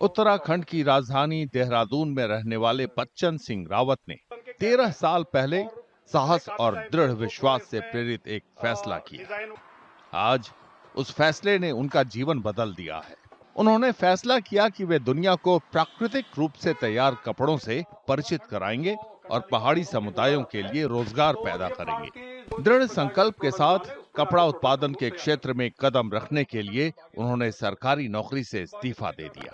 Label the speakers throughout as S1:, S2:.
S1: उत्तराखंड की राजधानी देहरादून में रहने वाले बच्चन सिंह रावत ने 13 साल पहले साहस और दृढ़ विश्वास से प्रेरित एक फैसला किया। आज उस फैसले ने उनका जीवन बदल दिया है। उन्होंने फैसला किया कि वे दुनिया को प्राकृतिक रूप से तैयार कपड़ों से परिचित कराएंगे और पहाड़ी समुदायों के लिए रोजगार पैदा करेंगे। दृढ़ संकल्प के साथ कपड़ा उत्पादन के क्षेत्र में कदम रखने के लिए उन्होंने सरकारी नौकरी से इस्तीफा दे दिया।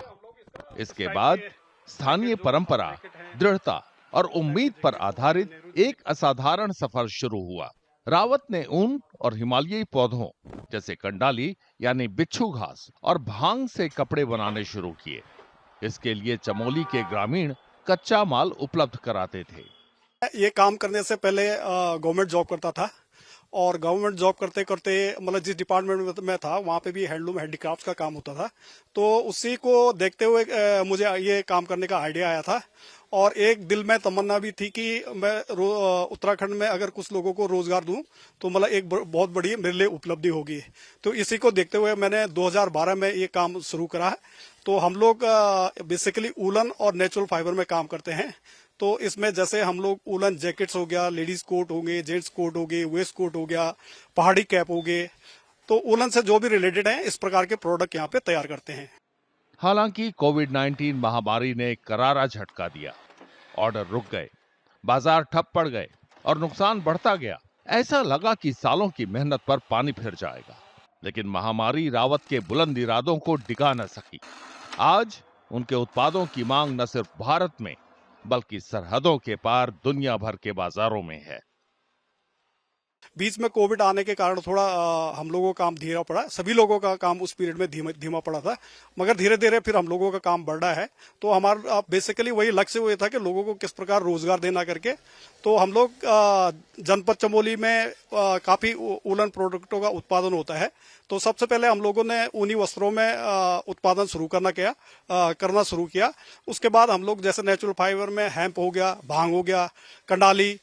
S1: इसके बाद स्थानीय परंपरा, दृढ़ता और उम्मीद पर आधारित एक असाधारण सफर शुरू हुआ। रावत ने ऊन और हिमालयी पौधों जैसे कंडाली यानी बिच्छू घास और भांग से कपड़े बनाने शुरू किए। इसके लिए चमोली के ग्रामीण कच्चा माल उपलब्ध कराते थे।
S2: ये काम करने से पहले गवर्नमेंट जॉब करता था और गवर्नमेंट जॉब करते करते मतलब जिस डिपार्टमेंट में था वहाँ पे भी हैंडलूम हैंडीक्राफ्ट का काम होता था। तो उसी को देखते हुए मुझे ये काम करने का आइडिया आया था और एक दिल में तमन्ना भी थी कि मैं उत्तराखंड में अगर कुछ लोगों को रोजगार दूं तो मतलब एक बहुत बड़ी मेरे लिए उपलब्धि होगी। तो इसी को देखते हुए मैंने 2012 में ये काम शुरू करा है। तो हम लोग बेसिकली वूलन और नेचुरल फाइबर में काम करते हैं। तो इसमें जैसे हम लोग वूलन जैकेट्स हो गया, लेडीज कोट हो गए, जेंट्स कोट हो गए, वेस्ट कोट हो गया, पहाड़ी कैप हो गए, तो वूलन से जो भी रिलेटेड है इस प्रकार के प्रोडक्ट यहाँ पे तैयार करते हैं।
S1: हालांकि कोविड-19 महामारी ने करारा झटका दिया। ऑर्डर रुक गए, बाजार ठप पड़ गए और नुकसान बढ़ता गया। ऐसा लगा कि सालों की मेहनत पर पानी फिर जाएगा। लेकिन महामारी रावत के बुलंद इरादों को डिगा न सकी। आज उनके उत्पादों की मांग न सिर्फ भारत में बल्कि सरहदों के पार दुनिया भर के बाजारों में है।
S2: बीच में कोविड आने के कारण थोड़ा हम लोगों का काम धीमा पड़ा। सभी लोगों का काम उस पीरियड में धीमा पड़ा था, मगर धीरे धीरे फिर हम लोगों का काम बढ़ रहा है। तो हमारा बेसिकली वही लक्ष्य हुआ था कि लोगों को किस प्रकार रोजगार देना करके। तो हम लोग जनपद चमोली में काफी वूलन प्रोडक्टों का उत्पादन होता है। तो सबसे पहले हम लोगों ने ऊनी वस्त्रों में उत्पादन करना शुरू किया। उसके बाद हम लोग जैसे नेचुरल फाइबर में हैम्प हो गया, भांग हो गया, कंडाली,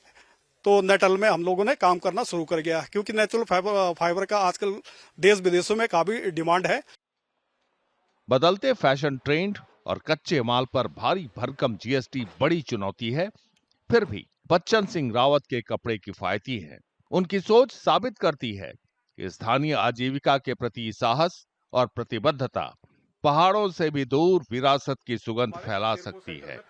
S2: तो नेटल में हम लोगों ने काम करना शुरू कर गया, क्योंकि नेचुरल फाइबर का आजकल देश विदेशों में काफी डिमांड है।
S1: बदलते फैशन ट्रेंड और कच्चे माल पर भारी भरकम जीएसटी बड़ी चुनौती है। फिर भी बच्चन सिंह रावत के कपड़े किफायती हैं। उनकी सोच साबित करती है कि स्थानीय आजीविका के प्रति साहस और प्रतिबद्धता पहाड़ों से भी दूर विरासत की सुगंध फैला सकती है।